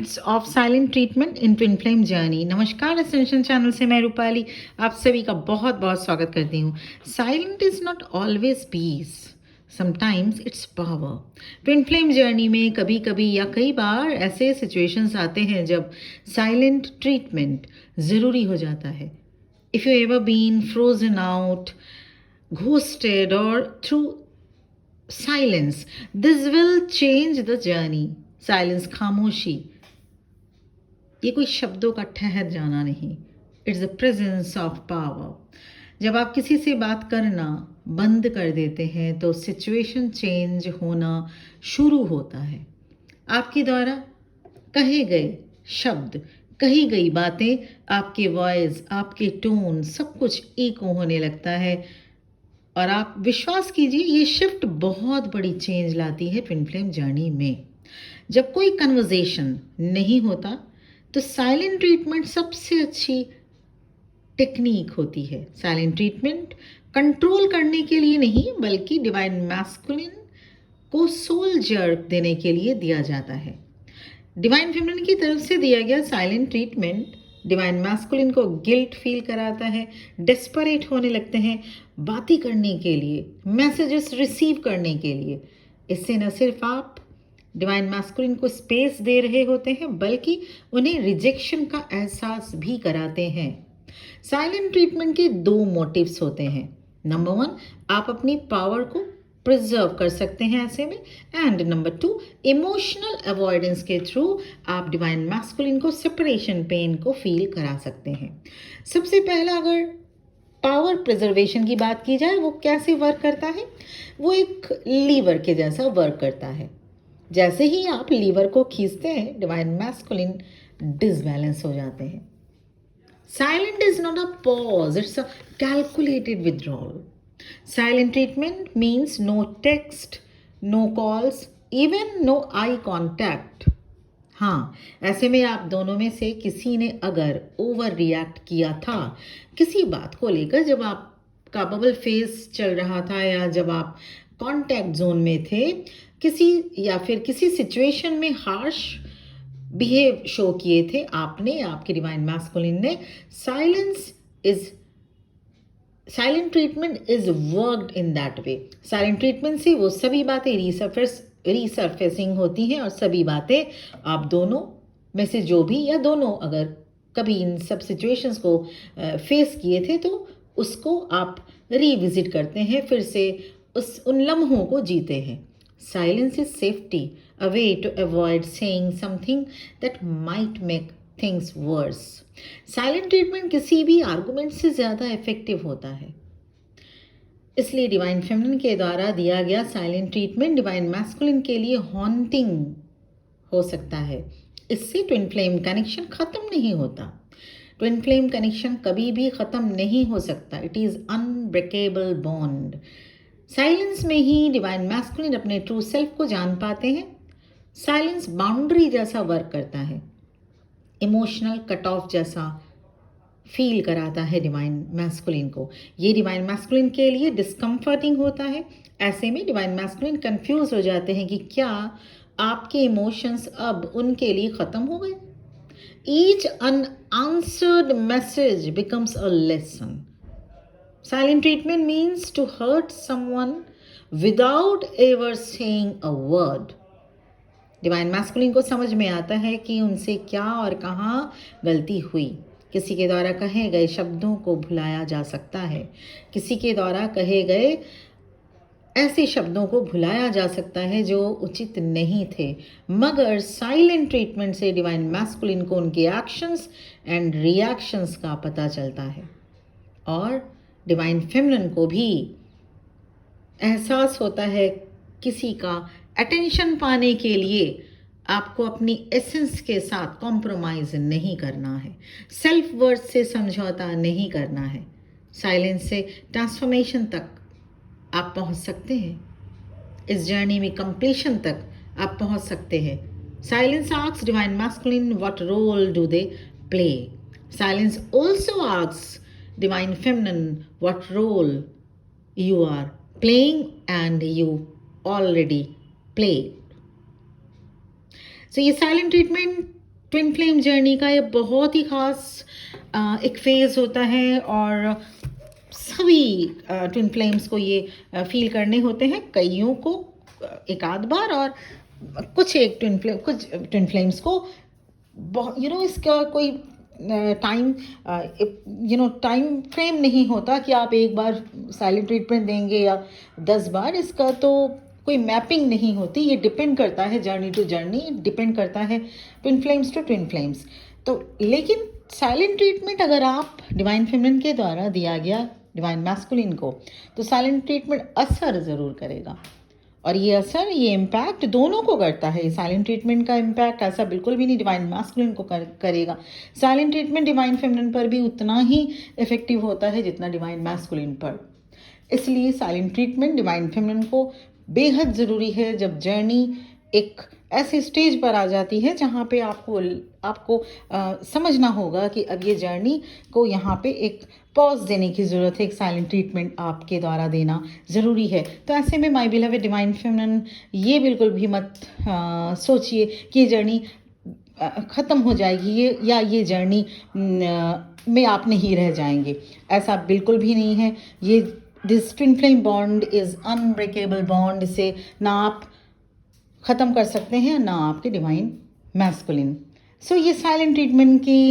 Benefits of silent treatment in twin flame journey. नमस्कार, essential channel से मैं रूपाली आप सभी का बहुत बहुत स्वागत करती हूँ। Silent is not always peace, sometimes it's power. Twin flame journey में कभी कभी या कई बार ऐसे सिचुएशंस आते हैं जब साइलेंट ट्रीटमेंट ज़रूरी हो जाता है। If you ever been frozen out, ghosted और through silence, this will change the journey. Silence, खामोशी, ये कोई शब्दों का ठहर जाना नहीं, it's the presence of power. जब आप किसी से बात करना बंद कर देते हैं तो सिचुएशन चेंज होना शुरू होता है। आपके द्वारा कहे गए शब्द, कही गई बातें, आपके वॉइस, आपके टोन, सब कुछ ईको होने लगता है। और आप विश्वास कीजिए, ये शिफ्ट बहुत बड़ी चेंज लाती है ट्विन फ्लेम जर्नी में। जब कोई कन्वर्जेशन नहीं होता तो साइलेंट ट्रीटमेंट सबसे अच्छी टेक्निक होती है। साइलेंट ट्रीटमेंट कंट्रोल करने के लिए नहीं, बल्कि डिवाइन मैस्कुलिन को सोल जर्क देने के लिए दिया जाता है। डिवाइन फेमिनिन की तरफ से दिया गया साइलेंट ट्रीटमेंट डिवाइन मैस्कुलिन को गिल्ट फील कराता है, डेस्परेट होने लगते हैं बातें करने के लिए, मैसेजेस रिसीव करने के लिए। इससे न सिर्फ आप डिवाइन मैस्कुलिन को स्पेस दे रहे होते हैं, बल्कि उन्हें रिजेक्शन का एहसास भी कराते हैं। साइलेंट ट्रीटमेंट के दो मोटिव्स होते हैं। नंबर 1, आप अपनी पावर को प्रिजर्व कर सकते हैं ऐसे में, एंड नंबर 2, इमोशनल अवॉइडेंस के थ्रू आप डिवाइन मैस्कुलिन को सेपरेशन पेन को फील करा सकते हैं। सबसे पहला, अगर पावर प्रिजर्वेशन की बात की जाए, वो कैसे वर्क करता है? वो एक लीवर के जैसा वर्क करता है। जैसे ही आप लीवर को खींचते हैं, डिवाइन मैस्कुलिन डिसबैलेंस हो जाते हैं। Silent is not a pause, it's a calculated withdrawal. Silent treatment means no text, no calls, even no eye contact. हाँ, ऐसे में आप दोनों में से किसी ने अगर ओवर रिएक्ट किया था किसी बात को लेकर, जब आपका बबल फेस चल रहा था या जब आप कॉन्टैक्ट जोन में थे किसी, या फिर किसी सिचुएशन में हार्श बिहेव शो किए थे आपने, आपके डिवाइन मैस्कुलिन ने, silent treatment is worked in that way. Silent treatment से वो सभी बातें रीसर्फेसिंग होती हैं, और सभी बातें आप दोनों में से जो भी, या दोनों अगर कभी इन सब सिचुएशंस को फेस किए थे, तो उसको आप रीविजिट करते हैं, फिर से उन लम्हों को जीते हैं। Silence is safety, a way to avoid saying something that might make things worse. Silent treatment किसी भी आर्गुमेंट से ज़्यादा इफेक्टिव होता है। इसलिए डिवाइन फेमिनिन के द्वारा दिया गया साइलेंट ट्रीटमेंट डिवाइन मैस्कुलिन के लिए हॉन्टिंग हो सकता है। इससे ट्विन फ्लेम कनेक्शन ख़त्म नहीं होता। ट्विन फ्लेम कनेक्शन कभी भी ख़त्म नहीं हो सकता। It is unbreakable bond. Silence में ही डिवाइन मैस्कुलिन अपने ट्रू सेल्फ को जान पाते हैं। साइलेंस बाउंड्री जैसा वर्क करता है, इमोशनल कट ऑफ जैसा फील कराता है डिवाइन मैस्कुलिन को। ये डिवाइन मैस्कुलिन के लिए डिस्कम्फर्टिंग होता है। ऐसे में डिवाइन मैस्कुलिन कंफ्यूज हो जाते हैं कि क्या आपके इमोशंस अब उनके लिए ख़त्म हो गए। Each unanswered message becomes a lesson. Silent treatment means to hurt someone without ever saying a word. Divine masculine को समझ में आता है कि उनसे क्या और कहाँ गलती हुई। किसी के द्वारा कहे गए शब्दों को भुलाया जा सकता है, किसी के द्वारा कहे गए ऐसे शब्दों को भुलाया जा सकता है जो उचित नहीं थे, मगर साइलेंट ट्रीटमेंट से डिवाइन मैस्कुलिन को उनके एक्शंस एंड रिएक्शंस का पता चलता है। और डिवाइन फेमिनिन को भी एहसास होता है किसी का अटेंशन पाने के लिए आपको अपनी एसेंस के साथ कॉम्प्रोमाइज़ नहीं करना है, सेल्फ वर्थ से समझौता नहीं करना है। साइलेंस से ट्रांसफॉर्मेशन तक आप पहुंच सकते हैं। इस जर्नी में कंप्लीशन तक आप पहुंच सकते हैं। Silence asks divine masculine what role do they play. Silence also asks divine feminine what role you are playing and you already play. So ये silent treatment twin flame journey का ये बहुत ही ख़ास एक फेज़ होता है और सभी ट्विन फ्लेम्स को ये फील करने होते हैं, कईयों को एक आध बार और कुछ ट्विन फ्लेम्स को इसका कोई टाइम टाइम फ्रेम नहीं होता कि आप एक बार साइलेंट ट्रीटमेंट देंगे या 10 बार, इसका तो कोई मैपिंग नहीं होती। ये डिपेंड करता है जर्नी टू जर्नी, डिपेंड करता है twin flames to twin flames. तो लेकिन साइलेंट ट्रीटमेंट अगर आप डिवाइन फेमिनिन के द्वारा दिया गया डिवाइन मैस्कुलिन को, तो साइलेंट ट्रीटमेंट असर ज़रूर करेगा और ये असर, ये इम्पैक्ट दोनों को करता है। साइलेंट ट्रीटमेंट का इम्पैक्ट ऐसा बिल्कुल भी नहीं डिवाइन मैस्कुलिन को करेगा। साइलेंट ट्रीटमेंट डिवाइन फेमिनिन पर भी उतना ही इफेक्टिव होता है जितना डिवाइन मैस्कुलिन पर। इसलिए साइलेंट ट्रीटमेंट डिवाइन फेमिनिन को बेहद ज़रूरी है जब जर्नी एक ऐसे स्टेज पर आ जाती है जहाँ पे आपको समझना होगा कि अब ये जर्नी को यहाँ पे एक पॉज देने की ज़रूरत है, एक साइलेंट ट्रीटमेंट आपके द्वारा देना ज़रूरी है। तो ऐसे में माय बिलवेड डिवाइन फेमिनिन, ये बिल्कुल भी मत सोचिए कि ये जर्नी ख़त्म हो जाएगी ये जर्नी में आप नहीं रह जाएंगे, ऐसा बिल्कुल भी नहीं है। ये this twin flame bond is unbreakable bond, इसे ना आप ख़त्म कर सकते हैं ना आपके डिवाइन मैस्कुलिन। सो ये साइलेंट ट्रीटमेंट की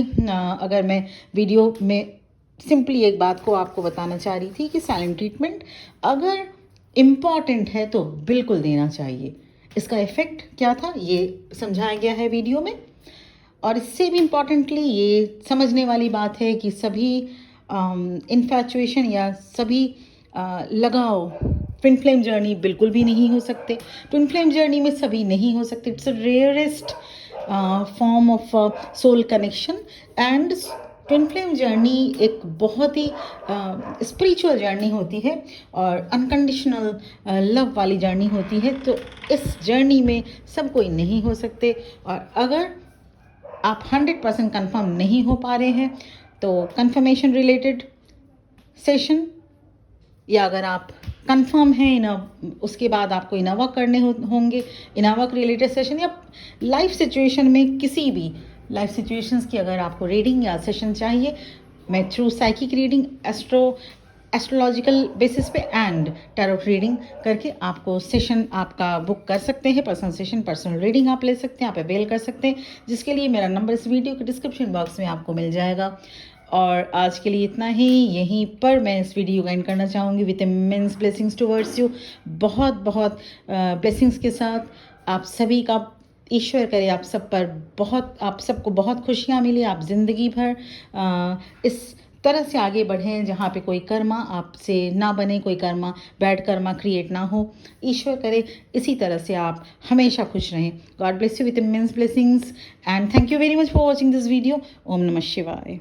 अगर मैं वीडियो में सिंपली एक बात को आपको बताना चाह रही थी कि साइलेंट ट्रीटमेंट अगर इम्पॉर्टेंट है तो बिल्कुल देना चाहिए। इसका इफ़ेक्ट क्या था ये समझाया गया है वीडियो में, और इससे भी इम्पॉर्टेंटली ये समझने वाली बात है कि सभी इन्फैचुएशन या सभी लगाव ट्विन फ्लेम जर्नी बिल्कुल भी नहीं हो सकते। ट्विन फ्लेम जर्नी में सभी नहीं हो सकते। It's a rarest form of soul connection and twin flame journey एक बहुत ही स्पिरिचुअल जर्नी होती है और अनकंडीशनल लव वाली जर्नी होती है। तो इस जर्नी में सब कोई नहीं हो सकते, और अगर आप 100% कंफर्म नहीं हो पा रहे हैं तो कंफर्मेशन रिलेटेड सेशन, या अगर आप कंफर्म हैं उसके बाद आपको इनावक करने होंगे, इनावक रिलेटेड सेशन, या लाइफ सिचुएशन में किसी भी लाइफ सिचुएशंस की अगर आपको रीडिंग या सेशन चाहिए, मैं through psychic reading, astrological basis पे एंड टैरोट रीडिंग करके आपको सेशन आपका बुक कर सकते हैं। पर्सनल सेशन, पर्सनल रीडिंग आप ले सकते हैं, आप अवेल कर सकते हैं, जिसके लिए मेरा नंबर इस वीडियो के डिस्क्रिप्शन बॉक्स में आपको मिल जाएगा। और आज के लिए इतना ही। यहीं पर मैं इस वीडियो का एंड करना चाहूँगी with immense blessings towards you. बहुत बहुत ब्लेसिंग्स के साथ आप सभी का ईश्वर करे आप सबको बहुत खुशियाँ मिले, आप ज़िंदगी भर इस तरह से आगे बढ़ें जहाँ पे कोई कर्मा आपसे ना बने, कोई कर्मा बैड कर्मा क्रिएट ना हो। ईश्वर करे इसी तरह से आप हमेशा खुश रहें। God bless you with immense blessings and thank you very much for watching this video. ओम नमः शिवाय।